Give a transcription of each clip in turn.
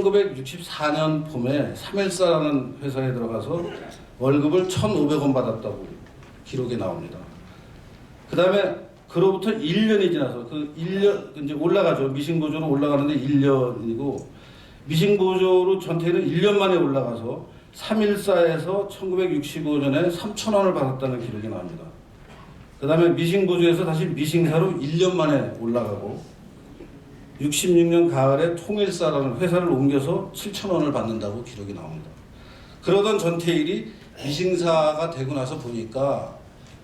1964년 봄에 314라는 회사에 들어가서 월급을 1,500원 받았다고 기록에 나옵니다. 그 다음에 그로부터 1년이 지나서 그 1년 이제 올라가죠. 미싱보조로 올라가는데 1년이고 미싱보조로 전태일은 1년 만에 올라가서 314에서 1965년에 3,000원을 받았다는 기록이 나옵니다. 그 다음에 미싱보조에서 다시 미싱사로 1년 만에 올라가고 66년 가을에 통일사라는 회사를 옮겨서 7,000원을 받는다고 기록이 나옵니다. 그러던 전태일이 미싱사가 되고 나서 보니까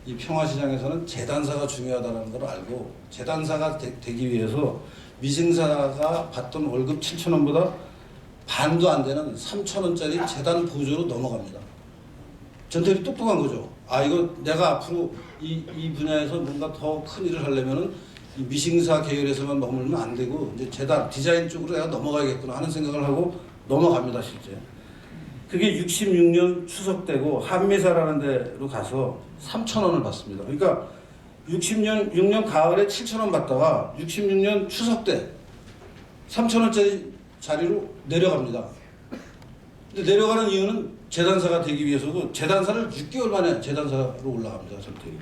이 평화시장에서는 재단사가 중요하다는 걸 알고 재단사가 되기 위해서 미싱사가 받던 월급 7,000원보다 반도 안 되는 3,000원짜리 재단 보조로 넘어갑니다. 전태일이 똑똑한 거죠. 아, 이거 내가 앞으로 이 분야에서 뭔가 더 큰 일을 하려면은 이 미싱사 계열에서만 머물면 안 되고 이제 재단 디자인 쪽으로 내가 넘어가야겠구나 하는 생각을 하고 넘어갑니다. 실제 그게 66년 추석 때고 한미사라는 데로 가서 3,000원을 받습니다. 그러니까 66년 가을에 7,000원 받다가 66년 추석 때 3,000원짜리 자리로 내려갑니다. 근데 내려가는 이유는 재단사가 되기 위해서고 재단사를 6개월 만에 재단사로 올라갑니다. 전태일이.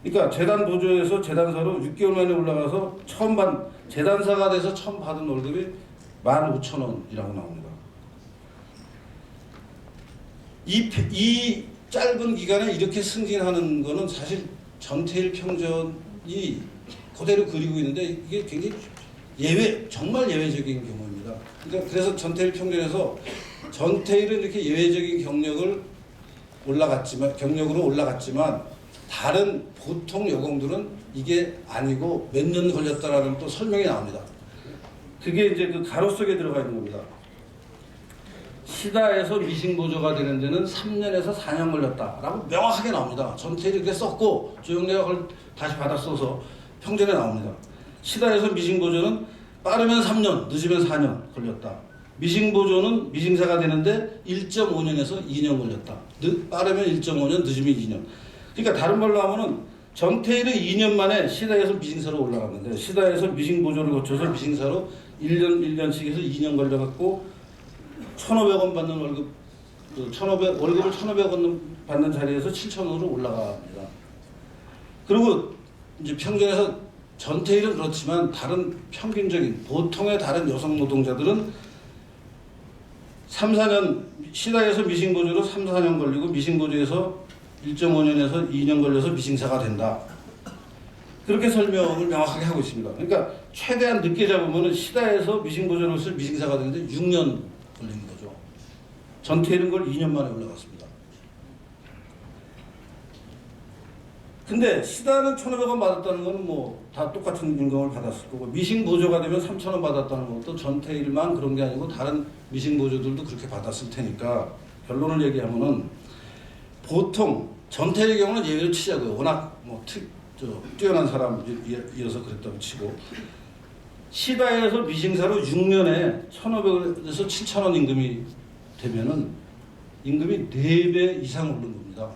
그러니까 재단 보조에서 재단사로 6개월 만에 올라가서 재단사가 돼서 처음 받은 월급이 15,000원이라고 나옵니다. 이 짧은 기간에 이렇게 승진하는 거는 사실 전태일 평전이 그대로 그리고 있는데 이게 굉장히 정말 예외적인 경우입니다. 그러니까 그래서 전태일 평전에서 전태일은 이렇게 예외적인 경력으로 올라갔지만 다른 보통 여공들은 이게 아니고 몇 년 걸렸다라는 또 설명이 나옵니다. 그게 이제 그 가로 속에 들어가 있는 겁니다. 시다에서 미싱보조가 되는 데는 3년에서 4년 걸렸다라고 명확하게 나옵니다. 전태일이 그렇게 썼고 조영래가 그걸 다시 받아 써서 평전에 나옵니다. 시다에서 미싱보조는 빠르면 3년, 늦으면 4년 걸렸다. 미싱보조는 미싱사가 되는데 1.5년에서 2년 걸렸다. 빠르면 1.5년, 늦으면 2년. 그러니까 다른 말로 하면은 전태일은 2년 만에 시다에서 미싱사로 올라갔는데 시다에서 미싱보조를 거쳐서 미싱사로 1년씩 해서 2년 걸려갖고 1,500원 받는 월급을 1,500원 받는 자리에서 7,000원으로 올라갑니다. 그리고 이제 평전에서 전태일은 그렇지만 다른 평균적인 보통의 다른 여성 노동자들은 3-4년 시다에서 미싱보조로 3-4년 걸리고 미싱보조에서 1.5년에서 2년 걸려서 미싱사가 된다. 그렇게 설명을 명확하게 하고 있습니다. 그러니까 최대한 늦게 잡으면 시다에서 미싱보조로서 미싱사가 되는데 6년 걸리는 거죠. 전태일은 걸 2년 만에 올라갔습니다. 근데 시다는 1,500원 받았다는 건 뭐 다 똑같은 임금을 받았을 거고 미싱보조가 되면 3,000원 받았다는 것도 전태일만 그런 게 아니고 다른 미싱보조들도 그렇게 받았을 테니까 결론을 얘기하면은 보통 전태일의 경우는 예외로 치자고요. 워낙 뛰어난 사람이어서 그랬다고 치고 시다에서 미싱사로 6년에 1,500원에서 7,000원 임금이 되면은 임금이 4배 이상 오른 겁니다.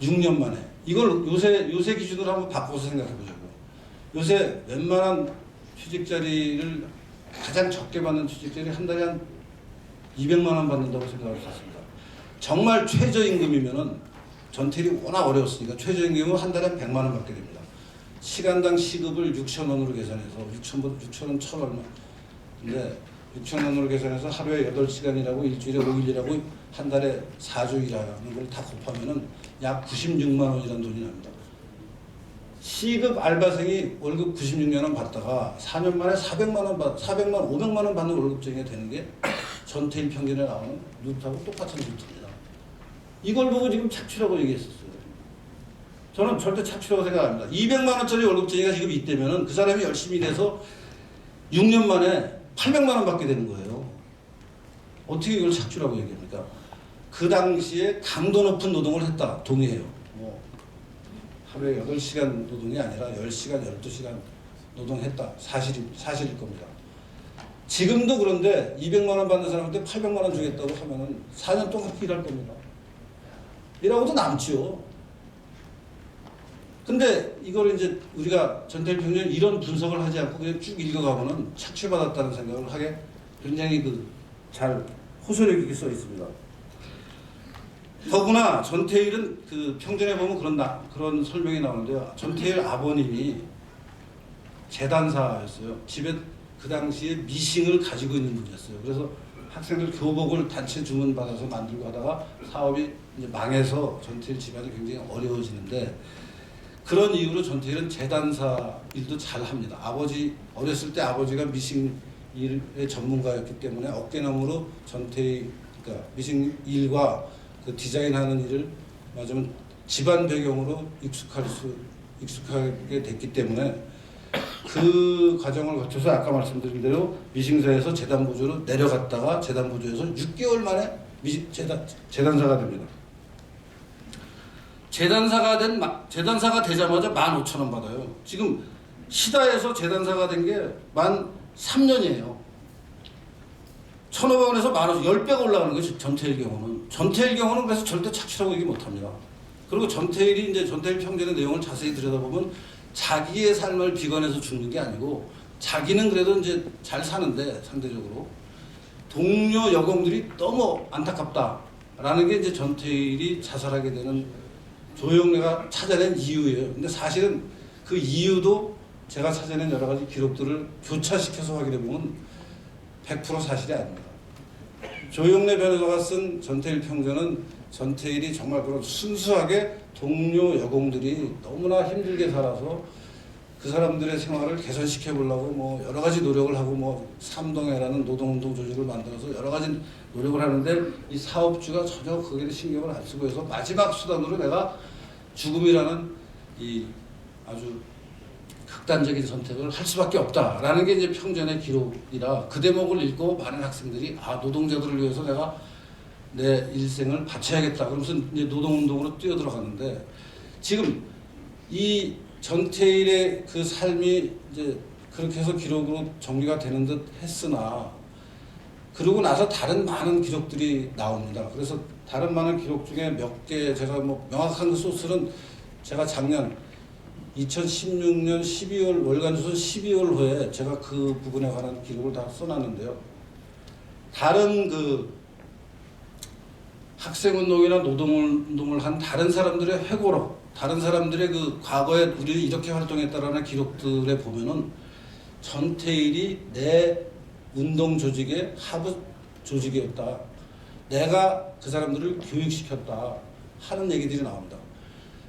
6년 만에. 이걸 요새 기준으로 한번 바꿔서 생각해 보자고요. 요새 웬만한 취직자리를 가장 적게 받는 취직자리 한 달에 한 200만 원 받는다고 생각할 수 있습니다. 정말 최저임금이면은 전태일이 워낙 어려웠으니까 최저임금은 한 달에 100만 원 받게 됩니다. 시간당 시급을 6,000원으로 계산해서 6,000원 1,000얼마. 근데 6,000원으로 계산해서 하루에 8시간이라고 일주일에 5일이라고 한 달에 4주 일하는 걸 다 곱하면은 약 96만 원이라는 돈이 납니다. 시급 알바생이 월급 96만 원 받다가 4년 만에 500만 원 받는 월급쟁이가 되는 게 전태일 평균에 나오는 루트하고 똑같은 루트입니다. 이걸 보고 지금 착취라고 얘기했었어요. 저는 절대 착취라고 생각합니다. 200만 원짜리 월급쟁이가 지금 있다면은 그 사람이 열심히 일해서 6년 만에 800만 원 받게 되는 거예요. 어떻게 이걸 착취라고 얘기합니까? 그 당시에 강도 높은 노동을 했다. 동의해요. 하루에 8시간 노동이 아니라 10시간, 12시간 노동했다. 사실일 겁니다. 지금도 그런데 200만 원 받는 사람한테 800만 원 주겠다고 하면은 4년 동안 일할 겁니다. 일하고도 남지요. 근데 이걸 이제 우리가 전태일 평전 이런 분석을 하지 않고 그냥 쭉 읽어가면은 착취받았다는 생각을 하게 굉장히 잘 호소력 있게 써 있습니다. 더구나 전태일은 그 평전에 보면 그런 설명이 나오는데요. 전태일 아버님이 재단사였어요. 집에 그 당시에 미싱을 가지고 있는 분이었어요. 그래서 학생들 교복을 단체 주문 받아서 만들고 하다가 사업이 이제 망해서 전태일 집안이 굉장히 어려워지는데, 그런 이유로 전태일은 재단사 일도 잘 합니다. 어렸을 때 아버지가 미싱 일의 전문가였기 때문에 어깨너머로 그러니까 미싱 일과 그 디자인하는 일을 맞으면 집안 배경으로 익숙하게 됐기 때문에 그 과정을 거쳐서 아까 말씀드린 대로 미싱사에서 재단부주로 내려갔다가 재단부주에서 6개월 만에 재단사가 됩니다. 재단사가 되자마자 15,000원 받아요. 지금 시다에서 재단사가 된 게 만 3년이에요. 1,500원에서 10,000원, 10배가 올라가는 거죠. 전태일 경우는 그래서 절대 착취라고 얘기 못합니다. 그리고 전태일이 이제 전태일 평전의 내용을 자세히 들여다보면 자기의 삶을 비관해서 죽는 게 아니고, 자기는 그래도 이제 잘 사는데 상대적으로 동료 여공들이 너무 안타깝다라는 게 이제 전태일이 자살하게 되는 조영래가 찾아낸 이유예요. 근데 사실은 그 이유도 제가 찾아낸 여러 가지 기록들을 교차시켜서 확인해 보면 100% 사실이 아닙니다. 조영래 변호사가 쓴 전태일 평전은 전태일이 정말 그런 순수하게 동료 여공들이 너무나 힘들게 살아서 그 사람들의 생활을 개선시켜 보려고 뭐 여러 가지 노력을 하고 뭐 삼동회라는 노동운동 조직을 만들어서 여러 가지 노력을 하는데, 이 사업주가 전혀 거기에 신경을 안 쓰고 해서 마지막 수단으로 내가 죽음이라는 이 아주 극단적인 선택을 할 수밖에 없다라는 게 이제 평전의 기록이라, 그 대목을 읽고 많은 학생들이 노동자들을 위해서 내가 내 일생을 바쳐야겠다 그러면서 이제 노동운동으로 뛰어들어갔는데, 지금 이 전태일의 그 삶이 이제 그렇게 해서 기록으로 정리가 되는 듯 했으나, 그러고 나서 다른 많은 기록들이 나옵니다. 그래서 다른 많은 기록 중에 몇 개 제가 뭐 명확한 그 소스는 제가 작년 2016년 12월 월간조선 12월호에 제가 그 부분에 관한 기록을 다 써놨는데요. 다른 그 학생운동이나 노동운동을 한 다른 사람들의 회고록, 다른 사람들의 그 과거에 우리는 이렇게 활동했다라는 기록들에 보면은 전태일이 내 운동 조직의 하부 조직이었다, 내가 그 사람들을 교육시켰다 하는 얘기들이 나옵니다.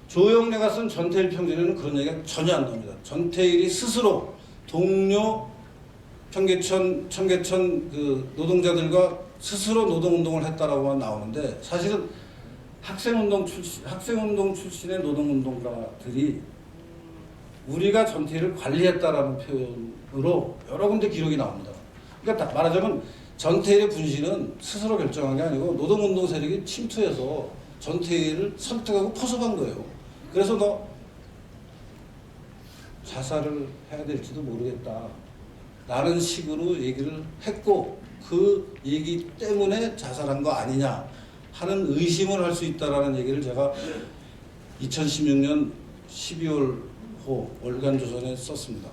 조영래가 쓴 전태일 평전에는 그런 얘기가 전혀 안 나옵니다. 전태일이 스스로 동료 청계천 그 노동자들과 스스로 노동운동을 했다라고만 나오는데, 사실은 학생운동 출신의 노동운동가들이 우리가 전태일을 관리했다라는 표현으로 여러 군데 기록이 나옵니다. 그러니까 말하자면 전태일의 분신은 스스로 결정한 게 아니고 노동운동 세력이 침투해서 전태일을 설득하고 포섭한 거예요. 그래서 너 자살을 해야 될지도 모르겠다 라는 식으로 얘기를 했고, 그 얘기 때문에 자살한 거 아니냐 하는 의심을 할 수 있다라는 얘기를 제가 2016년 12월호 월간조선에 썼습니다.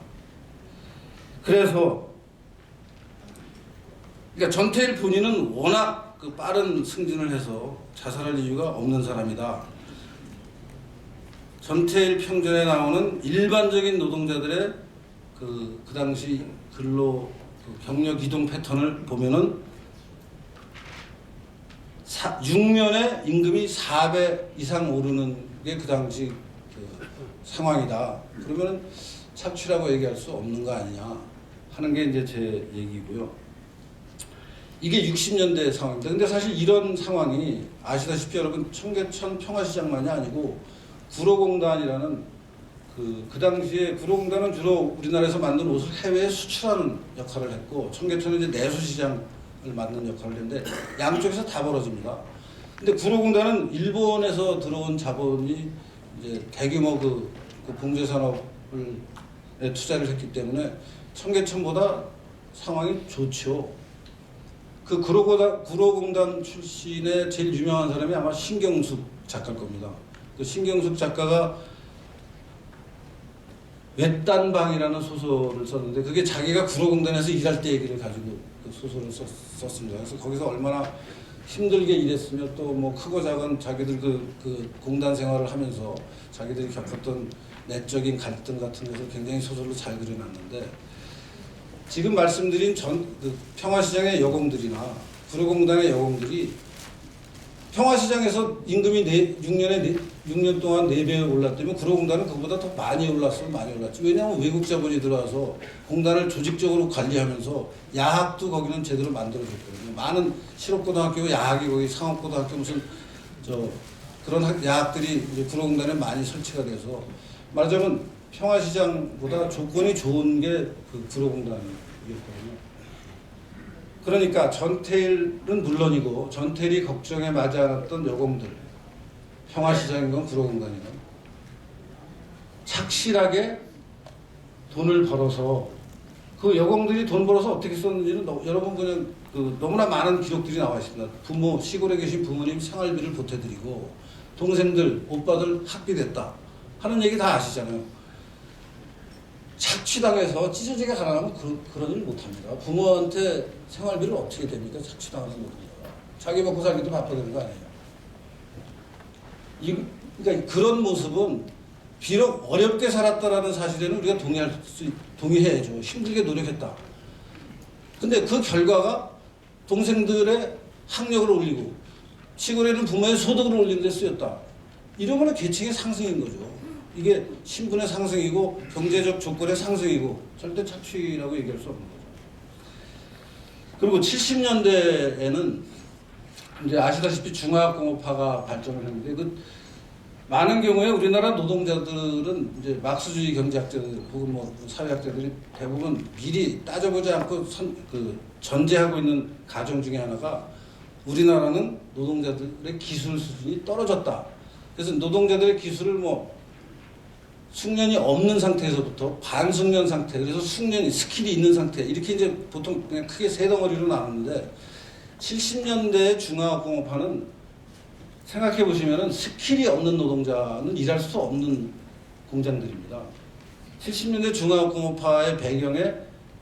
그래서 그러니까 전태일 본인은 워낙 그 빠른 승진을 해서 자살할 이유가 없는 사람이다. 전태일 평전에 나오는 일반적인 노동자들의 그 당시 근로 경력 이동 패턴을 보면은 6년에 임금이 4배 이상 오르는 게 그 당시 그 상황이다. 그러면은 착취라고 얘기할 수 없는 거 아니냐 하는 게 이제 제 얘기고요. 이게 60년대 상황입니다. 근데 사실 이런 상황이 아시다시피 여러분 청계천 평화시장만이 아니고 구로공단이라는 그 당시에 구로공단은 주로 우리나라에서 만든 옷을 해외에 수출하는 역할을 했고, 청계천은 이제 내수시장을 맡는 역할을 했는데 양쪽에서 다 벌어집니다. 근데 구로공단은 일본에서 들어온 자본이 이제 대규모 그 봉제산업을 투자를 했기 때문에 청계천보다 상황이 좋죠. 그 구로공단 출신의 제일 유명한 사람이 아마 신경숙 작가일 겁니다. 그 신경숙 작가가 외딴방이라는 소설을 썼는데 그게 자기가 구로공단에서 일할 때 얘기를 가지고 그 소설을 썼습니다. 그래서 거기서 얼마나 힘들게 일했으며 또 뭐 크고 작은 자기들 그 공단 생활을 하면서 자기들이 겪었던 내적인 갈등 같은 것을 굉장히 소설로 잘 그려놨는데 지금 말씀드린 그 평화시장의 여공들이나 구로공단의 여공들이 평화시장에서 임금이 6년 동안 4배 올랐다면 구로공단은 그보다 더 많이 올랐어요. 많이 올랐지. 왜냐하면 외국 자본이 들어와서 공단을 조직적으로 관리하면서 야학도 거기는 제대로 만들어줬거든요. 많은 실업고등학교, 야학이 거기 상업고등학교 무슨 그런 야학들이 이제 구로공단에 많이 설치가 돼서 말하자면 평화시장보다 조건이 좋은 게 그 구로공단이었거든요. 그러니까 전태일은 물론이고 전태일이 걱정에 맞지 않았던 여공들, 평화시장이건 구로공단이건 착실하게 돈을 벌어서 그 여공들이 돈 벌어서 어떻게 썼는지는 여러분 그냥 너무나 많은 기록들이 나와 있습니다. 부모, 시골에 계신 부모님 생활비를 보태드리고 동생들, 오빠들 학비됐다 하는 얘기 다 아시잖아요. 착취당해서 찢어지게 가난하면 그런 일 못합니다. 부모한테 생활비를 어떻게 됩니까? 착취당해서 못합니다. 자기 먹고 살기도 바빠야 되는 거 아니에요. 그러니까 그런 모습은 비록 어렵게 살았다라는 사실에는 우리가 동의해야죠. 힘들게 노력했다. 근데 그 결과가 동생들의 학력을 올리고 시골에는 부모의 소득을 올리는 데 쓰였다. 이러면 계층의 상승인 거죠. 이게 신분의 상승이고 경제적 조건의 상승이고 절대 착취라고 얘기할 수 없는 거죠. 그리고 70년대에는 이제 아시다시피 중화학공업화가 발전을 했는데 그 많은 경우에 우리나라 노동자들은 이제 막스주의 경제학자들 혹은 뭐 사회학자들이 대부분 미리 따져보지 않고 전제하고 있는 가정 중에 하나가 우리나라는 노동자들의 기술 수준이 떨어졌다. 그래서 노동자들의 기술을 뭐 숙련이 없는 상태에서부터 반숙련 상태, 그래서 숙련이 스킬이 있는 상태 이렇게 이제 보통 그냥 크게 세 덩어리로 나누는데 70년대 중화공업화는 생각해 보시면은 스킬이 없는 노동자는 일할 수 없는 공장들입니다. 70년대 중화공업화의 배경에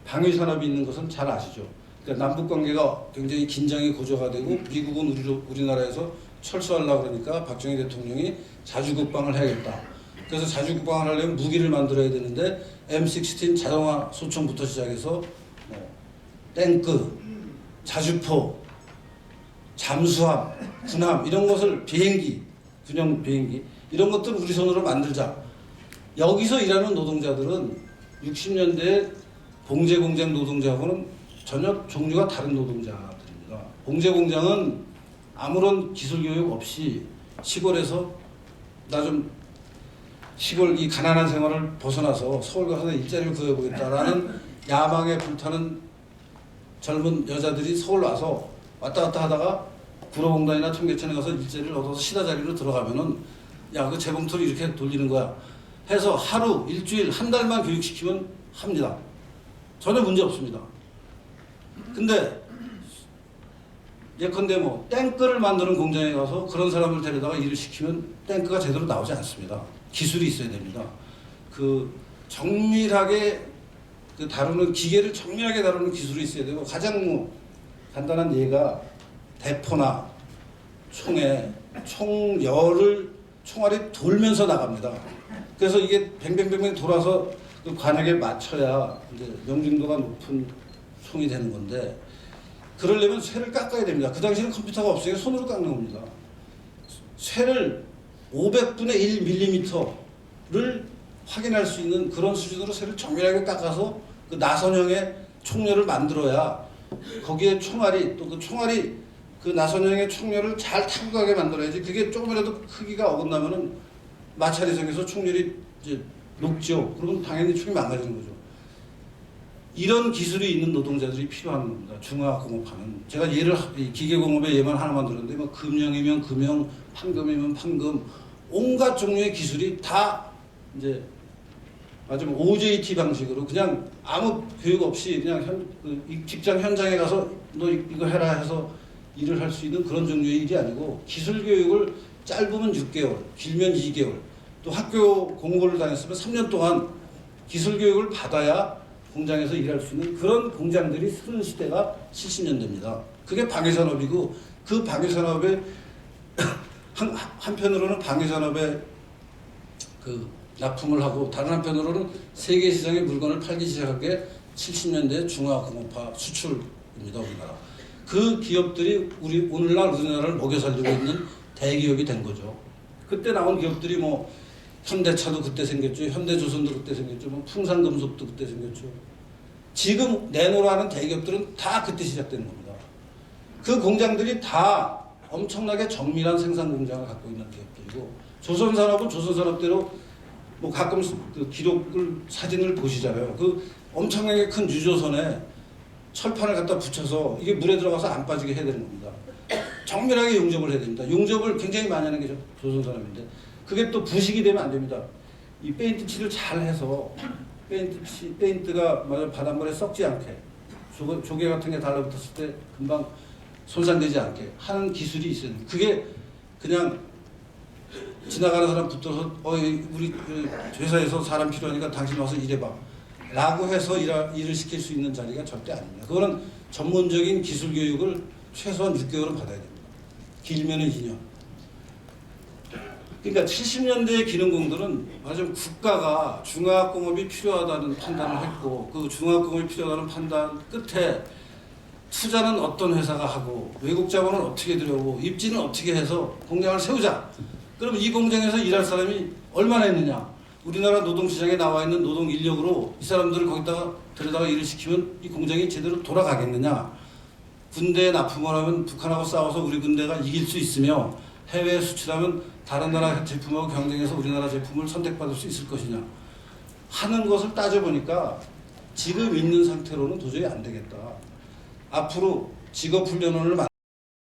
방위산업이 있는 것은 잘 아시죠. 그러니까 남북 관계가 굉장히 긴장이 고조가 되고 미국은 우리나라에서 철수하려고 그러니까 박정희 대통령이 자주국방을 해야겠다. 그래서 자주국방을 하려면 무기를 만들어야 되는데 M16 자동화 소총부터 시작해서 탱크, 자주포, 잠수함, 군함 이런 것을 비행기, 군용 비행기 이런 것들을 우리 손으로 만들자. 여기서 일하는 노동자들은 60년대 봉제공장 노동자하고는 전혀 종류가 다른 노동자들입니다. 봉제공장은 아무런 기술교육 없이 시골에서 시골 이 가난한 생활을 벗어나서 서울 가서 일자리를 구해보겠다라는 야망에 불타는 젊은 여자들이 서울 와서 왔다 갔다 하다가 구로공단이나 청계천에 가서 일자리를 얻어서 시다 자리로 들어가면은 야, 그 재봉틀을 이렇게 돌리는 거야 해서 하루, 일주일, 한 달만 교육시키면 합니다. 전혀 문제 없습니다. 근데 예컨대 뭐 탱크를 만드는 공장에 가서 그런 사람을 데려다가 일을 시키면 탱크가 제대로 나오지 않습니다. 기술이 있어야 됩니다. 정밀하게 다루는 기계를 정밀하게 다루는 기술이 있어야 되고 가장 간단한 예가 대포나 총에 총열을 총알이 돌면서 나갑니다. 그래서 이게 뱅뱅뱅뱅 돌아서 그 관역에 맞춰야 이제 명중도가 높은 총이 되는 건데 그러려면 쇠를 깎아야 됩니다. 그 당시에는 컴퓨터가 없으니까 손으로 깎는 겁니다. 쇠를 500분의 1mm를 확인할 수 있는 그런 수준으로 쇠를 정밀하게 깎아서 그 나선형의 총열을 만들어야 거기에 총알이 또 그 총알이 그 나선형의 총열을 잘 타고 가게 만들어야지. 그게 조금이라도 크기가 어긋나면은 마찰이생겨서 총열이 이제 녹죠. 그러면 당연히 총이 망가지는 거죠. 이런 기술이 있는 노동자들이 필요한 겁니다. 중화공업화는. 제가 기계공업의 예만 하나만 들었는데 뭐 금형이면 금형, 판금이면 판금, 온갖 종류의 기술이 다 이제 아주 OJT 방식으로 그냥 아무 교육 없이 그냥 직장 현장에 가서 너 이거 해라 해서 일을 할 수 있는 그런 종류의 일이 아니고 기술 교육을 짧으면 6개월, 길면 2개월, 또 학교 공부를 다녔으면 3년 동안 기술 교육을 받아야 공장에서 일할 수 있는 그런 공장들이 쓰는 시대가 70년대입니다. 그게 방위산업이고 그 방위산업의 한편으로는 방위산업에 그 납품을 하고 다른 한편으로는 세계 시장에 물건을 팔기 시작한 게 70년대 중화공업화 수출입니다. 우리나라. 그 기업들이 오늘날 우리나라를 먹여 살리고 있는 대기업이 된 거죠. 그때 나온 기업들이 뭐 현대차도 그때 생겼죠. 현대조선도 그때 생겼죠. 뭐 풍산금속도 그때 생겼죠. 지금 내놓으라는 대기업들은 다 그때 시작된 겁니다. 그 공장들이 다 엄청나게 정밀한 생산 공장을 갖고 있는 기업들이고 조선산업은 조선산업대로 뭐 가끔 그 기록을 사진을 보시잖아요. 그 엄청나게 큰 유조선에 철판을 갖다 붙여서 이게 물에 들어가서 안 빠지게 해야 되는 겁니다. 정밀하게 용접을 해야 됩니다. 용접을 굉장히 많이 하는 게 조선산업인데 그게 또 부식이 되면 안 됩니다. 이 페인트 칠을 잘 해서 페인트가 바닷물에 썩지 않게 조개 같은 게 달라붙었을 때 금방 손상되지 않게 하는 기술이 있어요. 그게 그냥 지나가는 사람 붙들어서 우리 회사에서 사람 필요하니까 당신 와서 일해봐 라고 해서 일을 시킬 수 있는 자리가 절대 아닙니다. 그거는 전문적인 기술 교육을 최소한 6개월은 받아야 됩니다. 길면은 2년. 그러니까 70년대의 기능공들은 말하자면 국가가 중화학공업이 필요하다는 판단을 했고 그 중화학공업이 필요하다는 판단 끝에 투자는 어떤 회사가 하고 외국 자본은 어떻게 들여오고 입지는 어떻게 해서 공장을 세우자. 그럼 이 공장에서 일할 사람이 얼마나 있느냐. 우리나라 노동시장에 나와 있는 노동 인력으로 이 사람들을 거기다가 들여다가 일을 시키면 이 공장이 제대로 돌아가겠느냐. 군대에 납품을 하면 북한하고 싸워서 우리 군대가 이길 수 있으며 해외에 수출하면 다른 나라 제품하고 경쟁해서 우리나라 제품을 선택받을 수 있을 것이냐 하는 것을 따져보니까 지금 있는 상태로는 도저히 안 되겠다. 앞으로 직업훈련원을